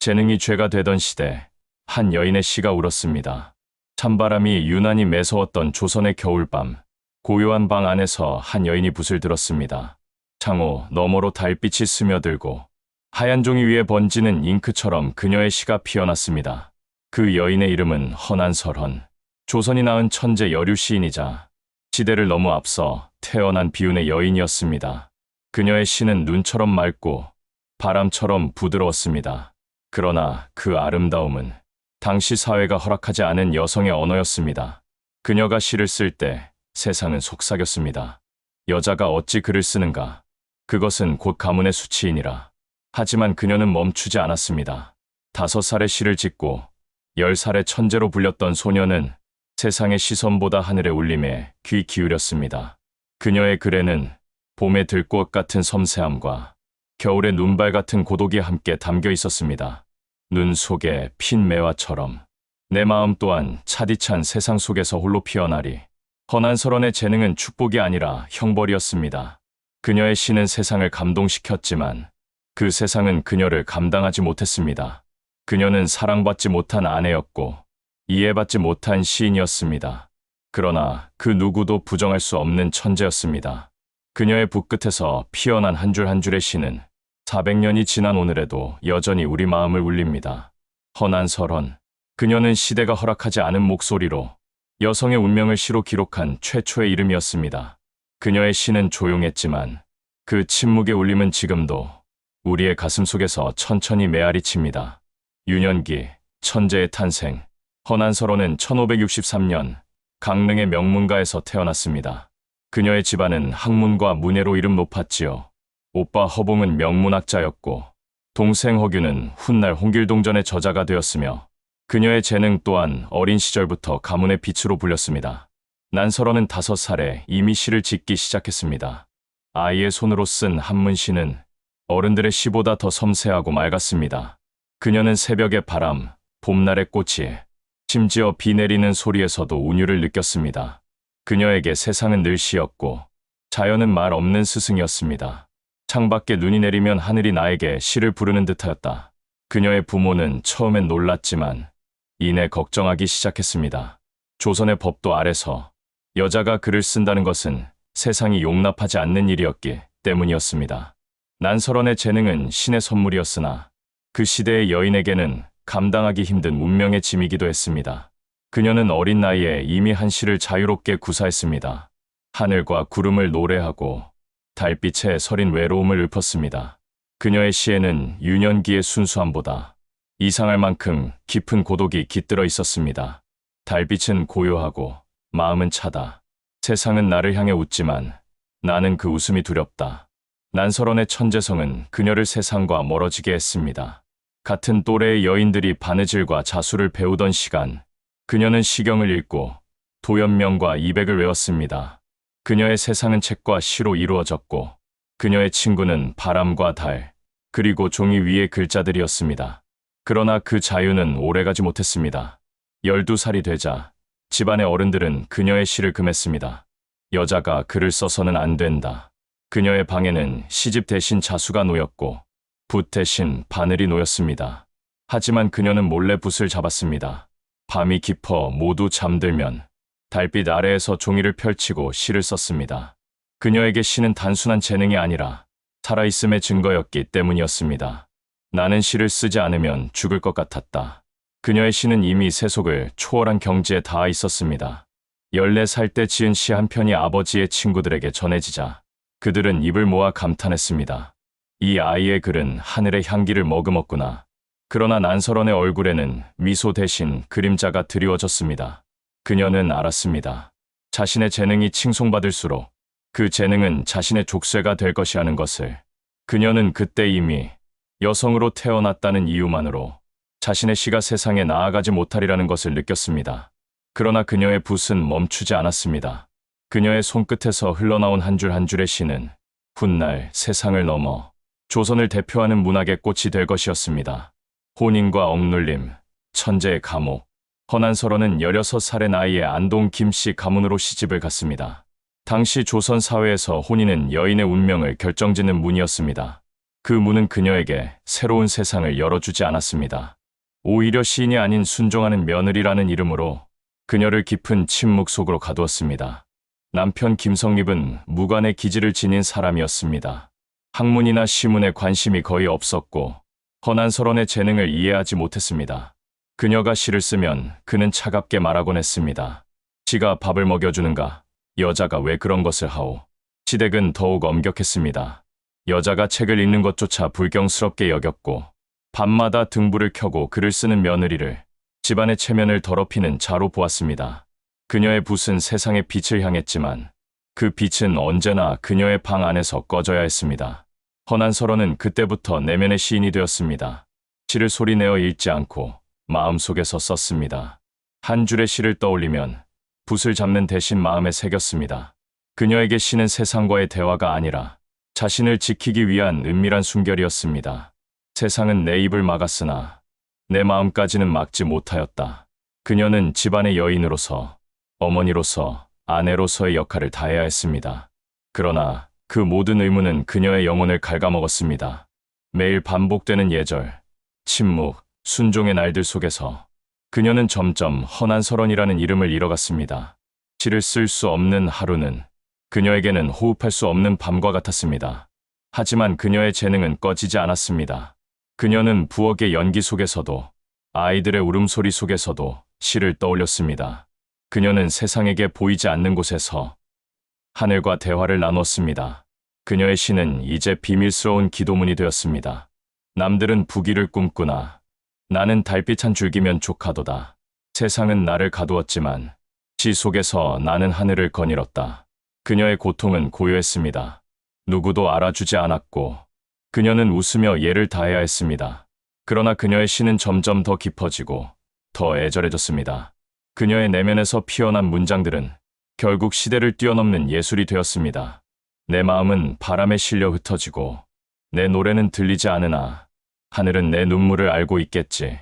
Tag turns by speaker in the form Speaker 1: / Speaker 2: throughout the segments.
Speaker 1: 재능이 죄가 되던 시대, 한 여인의 시가 울었습니다. 찬바람이 유난히 매서웠던 조선의 겨울밤, 고요한 방 안에서 한 여인이 붓을 들었습니다. 창호 너머로 달빛이 스며들고 하얀 종이 위에 번지는 잉크처럼 그녀의 시가 피어났습니다. 그 여인의 이름은 허난설헌, 조선이 낳은 천재 여류 시인이자 시대를 너무 앞서 태어난 비운의 여인이었습니다. 그녀의 시는 눈처럼 맑고 바람처럼 부드러웠습니다. 그러나 그 아름다움은 당시 사회가 허락하지 않은 여성의 언어였습니다. 그녀가 시를 쓸 때 세상은 속삭였습니다. 여자가 어찌 글을 쓰는가? 그것은 곧 가문의 수치이니라. 하지만 그녀는 멈추지 않았습니다. 5살에 시를 짓고 10살에 천재로 불렸던 소녀는 세상의 시선보다 하늘의 울림에 귀 기울였습니다. 그녀의 글에는 봄의 들꽃 같은 섬세함과 겨울의 눈발 같은 고독이 함께 담겨 있었습니다. 눈 속에 핀 매화처럼 내 마음 또한 차디찬 세상 속에서 홀로 피어나리. 허난설헌의 재능은 축복이 아니라 형벌이었습니다. 그녀의 시는 세상을 감동시켰지만 그 세상은 그녀를 감당하지 못했습니다. 그녀는 사랑받지 못한 아내였고 이해받지 못한 시인이었습니다. 그러나 그 누구도 부정할 수 없는 천재였습니다. 그녀의 붓끝에서 피어난 한 줄 한 줄의 시는 400년이 지난 오늘에도 여전히 우리 마음을 울립니다. 허난설헌, 그녀는 시대가 허락하지 않은 목소리로 여성의 운명을 시로 기록한 최초의 이름이었습니다. 그녀의 시는 조용했지만 그 침묵의 울림은 지금도 우리의 가슴 속에서 천천히 메아리 칩니다. 유년기, 천재의 탄생. 허난설헌은 1563년 강릉의 명문가에서 태어났습니다. 그녀의 집안은 학문과 문예로 이름 높았지요. 오빠 허봉은 명문학자였고 동생 허규는 훗날 홍길동전의 저자가 되었으며 그녀의 재능 또한 어린 시절부터 가문의 빛으로 불렸습니다. 난설헌은 5살에 이미 시를 짓기 시작했습니다. 아이의 손으로 쓴 한문시는 어른들의 시보다 더 섬세하고 맑았습니다. 그녀는 새벽의 바람, 봄날의 꽃이, 심지어 비 내리는 소리에서도 운율을 느꼈습니다. 그녀에게 세상은 늘 시였고 자연은 말 없는 스승이었습니다. 창밖에 눈이 내리면 하늘이 나에게 시를 부르는 듯하였다. 그녀의 부모는 처음엔 놀랐지만 이내 걱정하기 시작했습니다. 조선의 법도 아래서 여자가 글을 쓴다는 것은 세상이 용납하지 않는 일이었기 때문이었습니다. 난설헌의 재능은 신의 선물이었으나 그 시대의 여인에게는 감당하기 힘든 운명의 짐이기도 했습니다. 그녀는 어린 나이에 이미 한 시를 자유롭게 구사했습니다. 하늘과 구름을 노래하고 달빛에 서린 외로움을 읊었습니다. 그녀의 시에는 유년기의 순수함보다 이상할 만큼 깊은 고독이 깃들어 있었습니다. 달빛은 고요하고 마음은 차다. 세상은 나를 향해 웃지만 나는 그 웃음이 두렵다. 난설헌의 천재성은 그녀를 세상과 멀어지게 했습니다. 같은 또래의 여인들이 바느질과 자수를 배우던 시간, 그녀는 시경을 읽고 도연명과 이백을 외웠습니다. 그녀의 세상은 책과 시로 이루어졌고 그녀의 친구는 바람과 달, 그리고 종이 위의 글자들이었습니다. 그러나 그 자유는 오래가지 못했습니다. 12살이 되자 집안의 어른들은 그녀의 시를 금했습니다. 여자가 글을 써서는 안 된다. 그녀의 방에는 시집 대신 자수가 놓였고 붓 대신 바늘이 놓였습니다. 하지만 그녀는 몰래 붓을 잡았습니다. 밤이 깊어 모두 잠들면 달빛 아래에서 종이를 펼치고 시를 썼습니다. 그녀에게 시는 단순한 재능이 아니라 살아있음의 증거였기 때문이었습니다. 나는 시를 쓰지 않으면 죽을 것 같았다. 그녀의 시는 이미 세속을 초월한 경지에 닿아 있었습니다. 14살 때 지은 시 한 편이 아버지의 친구들에게 전해지자 그들은 입을 모아 감탄했습니다. 이 아이의 글은 하늘의 향기를 머금었구나. 그러나 난설헌의 얼굴에는 미소 대신 그림자가 드리워졌습니다. 그녀는 알았습니다. 자신의 재능이 칭송받을수록 그 재능은 자신의 족쇄가 될 것이라는 것을. 그녀는 그때 이미 여성으로 태어났다는 이유만으로 자신의 시가 세상에 나아가지 못하리라는 것을 느꼈습니다. 그러나 그녀의 붓은 멈추지 않았습니다. 그녀의 손끝에서 흘러나온 한 줄 한 줄의 시는 훗날 세상을 넘어 조선을 대표하는 문학의 꽃이 될 것이었습니다. 혼인과 억눌림, 천재의 감옥. 허난설헌은 16살의 나이에 안동 김씨 가문으로 시집을 갔습니다. 당시 조선 사회에서 혼인은 여인의 운명을 결정짓는 문이었습니다. 그 문은 그녀에게 새로운 세상을 열어주지 않았습니다. 오히려 시인이 아닌 순종하는 며느리라는 이름으로 그녀를 깊은 침묵 속으로 가두었습니다. 남편 김성립은 무관의 기질을 지닌 사람이었습니다. 학문이나 시문에 관심이 거의 없었고 허난설원의 재능을 이해하지 못했습니다. 그녀가 시를 쓰면 그는 차갑게 말하곤 했습니다. 지가 밥을 먹여주는가? 여자가 왜 그런 것을 하오? 시댁은 더욱 엄격했습니다. 여자가 책을 읽는 것조차 불경스럽게 여겼고 밤마다 등불을 켜고 글을 쓰는 며느리를 집안의 체면을 더럽히는 자로 보았습니다. 그녀의 붓은 세상의 빛을 향했지만 그 빛은 언제나 그녀의 방 안에서 꺼져야 했습니다. 허난설원은 그때부터 내면의 시인이 되었습니다. 시를 소리내어 읽지 않고 마음속에서 썼습니다. 한 줄의 시를 떠올리면 붓을 잡는 대신 마음에 새겼습니다. 그녀에게 시는 세상과의 대화가 아니라 자신을 지키기 위한 은밀한 순결이었습니다. 세상은 내 입을 막았으나 내 마음까지는 막지 못하였다. 그녀는 집안의 여인으로서, 어머니로서, 아내로서의 역할을 다해야 했습니다. 그러나 그 모든 의무는 그녀의 영혼을 갉아먹었습니다. 매일 반복되는 예절, 침묵, 순종의 날들 속에서 그녀는 점점 허난설원이라는 이름을 잃어갔습니다. 시를 쓸 수 없는 하루는 그녀에게는 호흡할 수 없는 밤과 같았습니다. 하지만 그녀의 재능은 꺼지지 않았습니다. 그녀는 부엌의 연기 속에서도 아이들의 울음소리 속에서도 시를 떠올렸습니다. 그녀는 세상에게 보이지 않는 곳에서 하늘과 대화를 나눴습니다. 그녀의 시는 이제 비밀스러운 기도문이 되었습니다. 남들은 부귀를 꿈꾸나 나는 달빛 한 줄기면 족하도다. 세상은 나를 가두었지만 시 속에서 나는 하늘을 거닐었다. 그녀의 고통은 고요했습니다. 누구도 알아주지 않았고 그녀는 웃으며 예를 다해야 했습니다. 그러나 그녀의 시는 점점 더 깊어지고 더 애절해졌습니다. 그녀의 내면에서 피어난 문장들은 결국 시대를 뛰어넘는 예술이 되었습니다. 내 마음은 바람에 실려 흩어지고 내 노래는 들리지 않으나 하늘은 내 눈물을 알고 있겠지.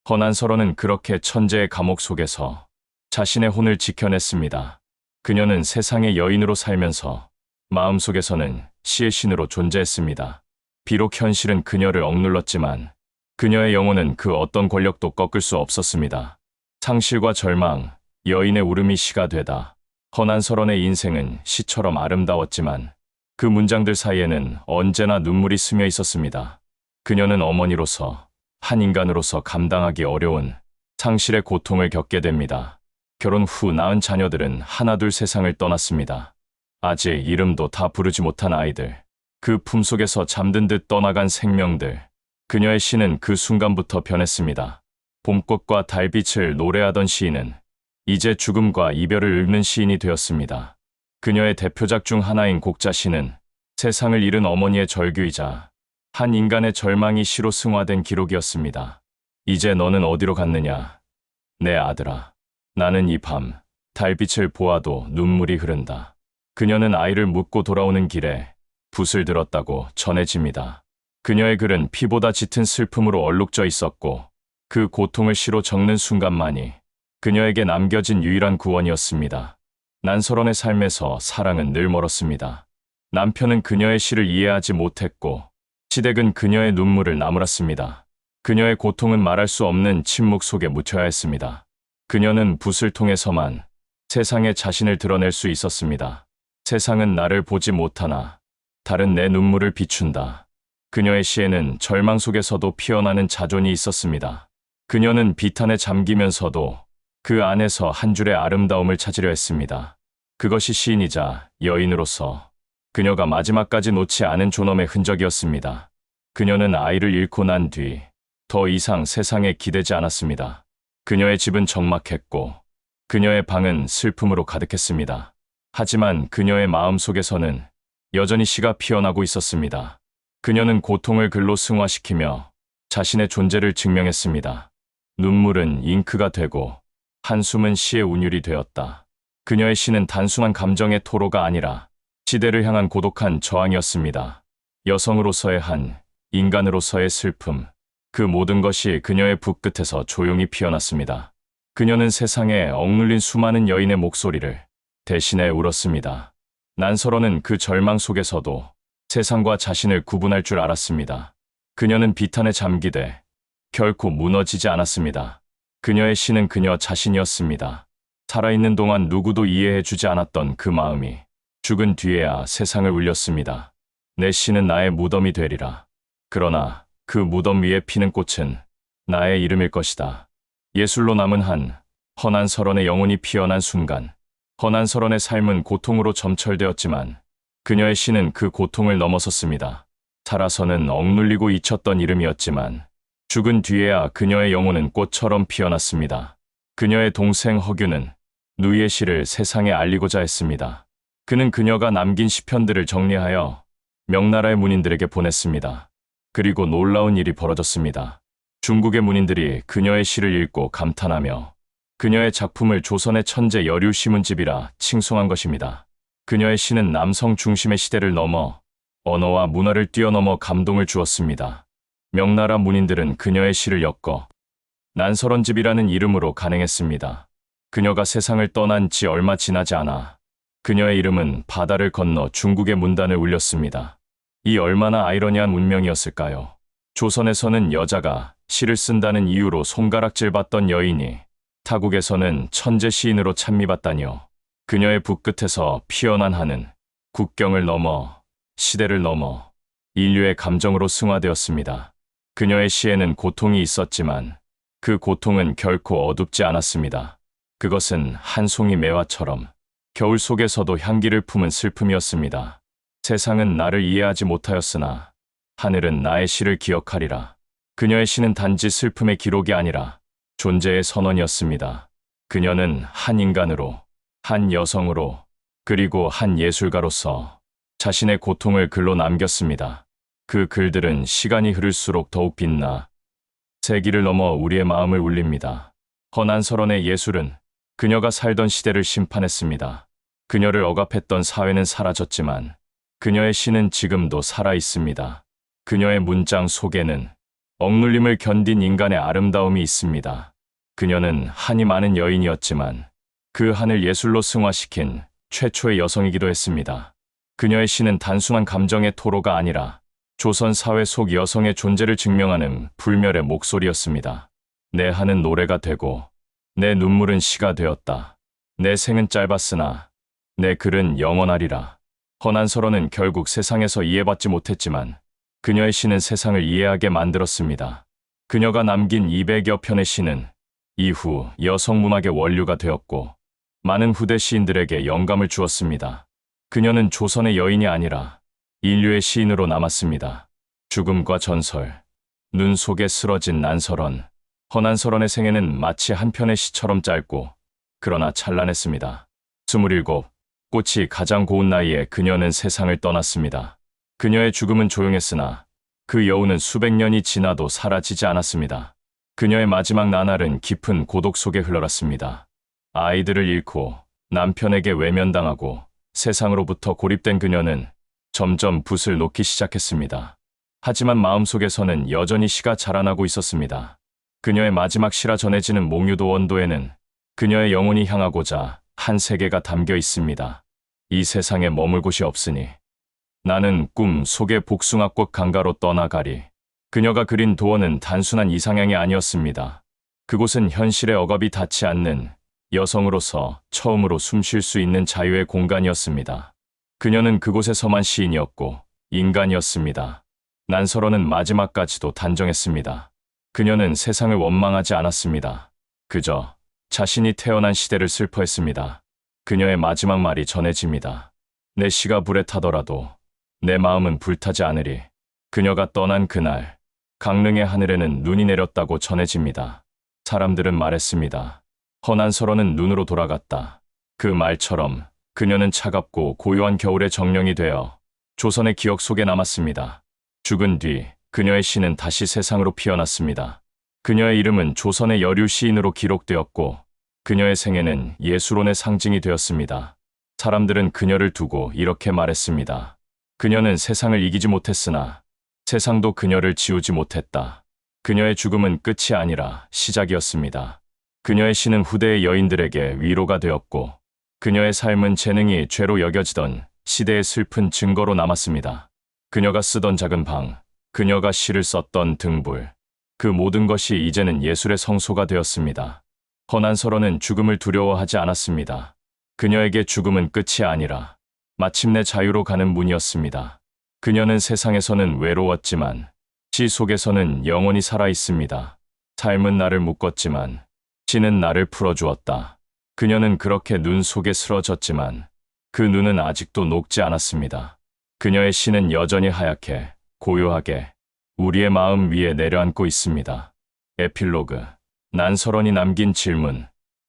Speaker 1: 허난설원은 그렇게 천재의 감옥 속에서 자신의 혼을 지켜냈습니다. 그녀는 세상의 여인으로 살면서 마음속에서는 시의 신으로 존재했습니다. 비록 현실은 그녀를 억눌렀지만 그녀의 영혼은 그 어떤 권력도 꺾을 수 없었습니다. 상실과 절망, 여인의 울음이 시가 되다. 허난설원의 인생은 시처럼 아름다웠지만 그 문장들 사이에는 언제나 눈물이 스며 있었습니다. 그녀는 어머니로서, 한 인간으로서 감당하기 어려운 상실의 고통을 겪게 됩니다. 결혼 후 낳은 자녀들은 하나둘 세상을 떠났습니다. 아직 이름도 다 부르지 못한 아이들, 그 품속에서 잠든 듯 떠나간 생명들. 그녀의 시는 그 순간부터 변했습니다. 봄꽃과 달빛을 노래하던 시인은 이제 죽음과 이별을 읊는 시인이 되었습니다. 그녀의 대표작 중 하나인 곡자시는 세상을 잃은 어머니의 절규이자 한 인간의 절망이 시로 승화된 기록이었습니다. 이제 너는 어디로 갔느냐, 내 아들아. 나는 이 밤 달빛을 보아도 눈물이 흐른다. 그녀는 아이를 묻고 돌아오는 길에 붓을 들었다고 전해집니다. 그녀의 글은 피보다 짙은 슬픔으로 얼룩져 있었고 그 고통을 시로 적는 순간만이 그녀에게 남겨진 유일한 구원이었습니다. 난설원의 삶에서 사랑은 늘 멀었습니다. 남편은 그녀의 시를 이해하지 못했고 시댁은 그녀의 눈물을 나무랐습니다. 그녀의 고통은 말할 수 없는 침묵 속에 묻혀야 했습니다. 그녀는 붓을 통해서만 세상에 자신을 드러낼 수 있었습니다. 세상은 나를 보지 못하나 다른 내 눈물을 비춘다. 그녀의 시에는 절망 속에서도 피어나는 자존이 있었습니다. 그녀는 비탄에 잠기면서도 그 안에서 한 줄의 아름다움을 찾으려 했습니다. 그것이 시인이자 여인으로서 그녀가 마지막까지 놓지 않은 존엄의 흔적이었습니다. 그녀는 아이를 잃고 난 뒤 더 이상 세상에 기대지 않았습니다. 그녀의 집은 적막했고 그녀의 방은 슬픔으로 가득했습니다. 하지만 그녀의 마음 속에서는 여전히 시가 피어나고 있었습니다. 그녀는 고통을 글로 승화시키며 자신의 존재를 증명했습니다. 눈물은 잉크가 되고 한숨은 시의 운율이 되었다. 그녀의 시는 단순한 감정의 토로가 아니라 시대를 향한 고독한 저항이었습니다. 여성으로서의 한, 인간으로서의 슬픔, 그 모든 것이 그녀의 붓끝에서 조용히 피어났습니다. 그녀는 세상에 억눌린 수많은 여인의 목소리를 대신에 울었습니다. 난설원은 그 절망 속에서도 세상과 자신을 구분할 줄 알았습니다. 그녀는 비탄에 잠기되 결코 무너지지 않았습니다. 그녀의 신은 그녀 자신이었습니다. 살아있는 동안 누구도 이해해 주지 않았던 그 마음이 죽은 뒤에야 세상을 울렸습니다. 내 신은 나의 무덤이 되리라. 그러나 그 무덤 위에 피는 꽃은 나의 이름일 것이다. 예술로 남은 한 허난 설원의 영혼이 피어난 순간, 허난 설원의 삶은 고통으로 점철되었지만 그녀의 신은 그 고통을 넘어섰습니다. 살아서는 억눌리고 잊혔던 이름이었지만 죽은 뒤에야 그녀의 영혼은 꽃처럼 피어났습니다. 그녀의 동생 허규는 누이의 시를 세상에 알리고자 했습니다. 그는 그녀가 남긴 시편들을 정리하여 명나라의 문인들에게 보냈습니다. 그리고 놀라운 일이 벌어졌습니다. 중국의 문인들이 그녀의 시를 읽고 감탄하며 그녀의 작품을 조선의 천재 여류 시문집이라 칭송한 것입니다. 그녀의 시는 남성 중심의 시대를 넘어 언어와 문화를 뛰어넘어 감동을 주었습니다. 명나라 문인들은 그녀의 시를 엮어 난설원집이라는 이름으로 간행했습니다. 그녀가 세상을 떠난 지 얼마 지나지 않아 그녀의 이름은 바다를 건너 중국의 문단을 울렸습니다. 이 얼마나 아이러니한 운명이었을까요? 조선에서는 여자가 시를 쓴다는 이유로 손가락질 받던 여인이 타국에서는 천재 시인으로 찬미받다니요. 그녀의 붓끝에서 피어난 한은 국경을 넘어 시대를 넘어 인류의 감정으로 승화되었습니다. 그녀의 시에는 고통이 있었지만 그 고통은 결코 어둡지 않았습니다. 그것은 한 송이 매화처럼 겨울 속에서도 향기를 품은 슬픔이었습니다. 세상은 나를 이해하지 못하였으나 하늘은 나의 시를 기억하리라. 그녀의 시는 단지 슬픔의 기록이 아니라 존재의 선언이었습니다. 그녀는 한 인간으로, 한 여성으로, 그리고 한 예술가로서 자신의 고통을 글로 남겼습니다. 그 글들은 시간이 흐를수록 더욱 빛나 세기를 넘어 우리의 마음을 울립니다. 허난 설원의 예술은 그녀가 살던 시대를 심판했습니다. 그녀를 억압했던 사회는 사라졌지만 그녀의 시는 지금도 살아 있습니다. 그녀의 문장 속에는 억눌림을 견딘 인간의 아름다움이 있습니다. 그녀는 한이 많은 여인이었지만 그 한을 예술로 승화시킨 최초의 여성이기도 했습니다. 그녀의 시는 단순한 감정의 토로가 아니라 조선 사회 속 여성의 존재를 증명하는 불멸의 목소리였습니다. 내 한은 노래가 되고 내 눈물은 시가 되었다. 내 생은 짧았으나 내 글은 영원하리라. 허난 설원은 결국 세상에서 이해받지 못했지만 그녀의 시는 세상을 이해하게 만들었습니다. 그녀가 남긴 200여 편의 시는 이후 여성문학의 원류가 되었고 많은 후대 시인들에게 영감을 주었습니다. 그녀는 조선의 여인이 아니라 인류의 시인으로 남았습니다. 죽음과 전설, 눈 속에 쓰러진 난설원, 허난 설원의 생애는 마치 한 편의 시처럼 짧고 그러나 찬란했습니다. 27, 꽃이 가장 고운 나이에 그녀는 세상을 떠났습니다. 그녀의 죽음은 조용했으나 그 여우는 수백 년이 지나도 사라지지 않았습니다. 그녀의 마지막 나날은 깊은 고독 속에 흘러갔습니다. 아이들을 잃고 남편에게 외면당하고 세상으로부터 고립된 그녀는 점점 붓을 놓기 시작했습니다. 하지만 마음속에서는 여전히 시가 자라나고 있었습니다. 그녀의 마지막 시라 전해지는 몽유도 원도에는 그녀의 영혼이 향하고자 한 세계가 담겨 있습니다. 이 세상에 머물 곳이 없으니 나는 꿈 속의 복숭아꽃 강가로 떠나가리. 그녀가 그린 도원은 단순한 이상향이 아니었습니다. 그곳은 현실의 억압이 닿지 않는 여성으로서 처음으로 숨 쉴 수 있는 자유의 공간이었습니다. 그녀는 그곳에서만 시인이었고 인간이었습니다. 난설원은 마지막까지도 단정했습니다. 그녀는 세상을 원망하지 않았습니다. 그저 자신이 태어난 시대를 슬퍼했습니다. 그녀의 마지막 말이 전해집니다. 내 시가 불에 타더라도 내 마음은 불타지 않으리. 그녀가 떠난 그날 강릉의 하늘에는 눈이 내렸다고 전해집니다. 사람들은 말했습니다. 허난 설원은 눈으로 돌아갔다. 그 말처럼 그녀는 차갑고 고요한 겨울의 정령이 되어 조선의 기억 속에 남았습니다. 죽은 뒤 그녀의 시는 다시 세상으로 피어났습니다. 그녀의 이름은 조선의 여류 시인으로 기록되었고 그녀의 생애는 예술혼의 상징이 되었습니다. 사람들은 그녀를 두고 이렇게 말했습니다. 그녀는 세상을 이기지 못했으나 세상도 그녀를 지우지 못했다. 그녀의 죽음은 끝이 아니라 시작이었습니다. 그녀의 시는 후대의 여인들에게 위로가 되었고 그녀의 삶은 재능이 죄로 여겨지던 시대의 슬픈 증거로 남았습니다. 그녀가 쓰던 작은 방, 그녀가 시를 썼던 등불, 그 모든 것이 이제는 예술의 성소가 되었습니다. 허난설원은 죽음을 두려워하지 않았습니다. 그녀에게 죽음은 끝이 아니라 마침내 자유로 가는 문이었습니다. 그녀는 세상에서는 외로웠지만 시 속에서는 영원히 살아 있습니다. 삶은 나를 묶었지만 시는 나를 풀어주었다. 그녀는 그렇게 눈 속에 쓰러졌지만 그 눈은 아직도 녹지 않았습니다. 그녀의 시는 여전히 하얗게, 고요하게 우리의 마음 위에 내려앉고 있습니다. 에필로그. 난설원이 남긴 질문.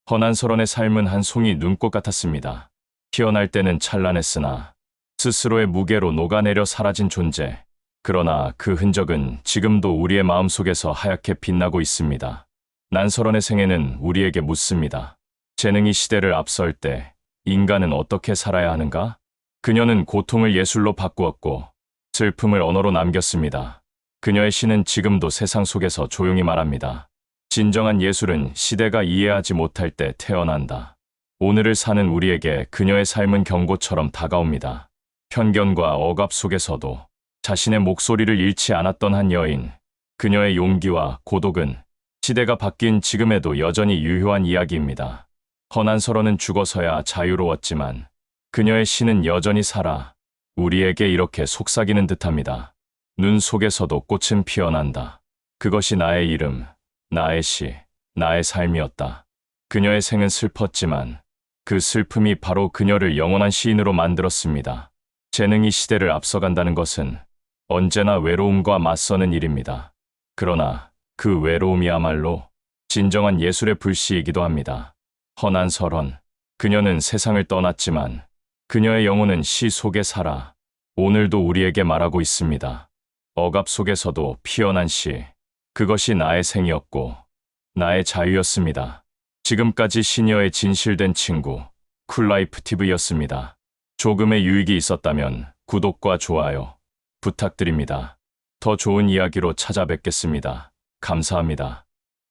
Speaker 1: 허난설원의 삶은 한 송이 눈꽃 같았습니다. 피어날 때는 찬란했으나 스스로의 무게로 녹아내려 사라진 존재. 그러나 그 흔적은 지금도 우리의 마음속에서 하얗게 빛나고 있습니다. 난설원의 생애는 우리에게 묻습니다. 재능이 시대를 앞설 때 인간은 어떻게 살아야 하는가? 그녀는 고통을 예술로 바꾸었고 슬픔을 언어로 남겼습니다. 그녀의 시는 지금도 세상 속에서 조용히 말합니다. 진정한 예술은 시대가 이해하지 못할 때 태어난다. 오늘을 사는 우리에게 그녀의 삶은 경고처럼 다가옵니다. 편견과 억압 속에서도 자신의 목소리를 잃지 않았던 한 여인. 그녀의 용기와 고독은 시대가 바뀐 지금에도 여전히 유효한 이야기입니다. 허난설원은 죽어서야 자유로웠지만 그녀의 시는 여전히 살아 우리에게 이렇게 속삭이는 듯합니다. 눈 속에서도 꽃은 피어난다. 그것이 나의 이름, 나의 시, 나의 삶이었다. 그녀의 생은 슬펐지만 그 슬픔이 바로 그녀를 영원한 시인으로 만들었습니다. 재능이 시대를 앞서간다는 것은 언제나 외로움과 맞서는 일입니다. 그러나 그 외로움이야말로 진정한 예술의 불씨이기도 합니다. 허난설원. 그녀는 세상을 떠났지만 그녀의 영혼은 시 속에 살아 오늘도 우리에게 말하고 있습니다. 억압 속에서도 피어난 시. 그것이 나의 생이었고 나의 자유였습니다. 지금까지 시녀의 진실된 친구 쿨라이프 TV였습니다. 조금의 유익이 있었다면 구독과 좋아요 부탁드립니다. 더 좋은 이야기로 찾아뵙겠습니다. 감사합니다.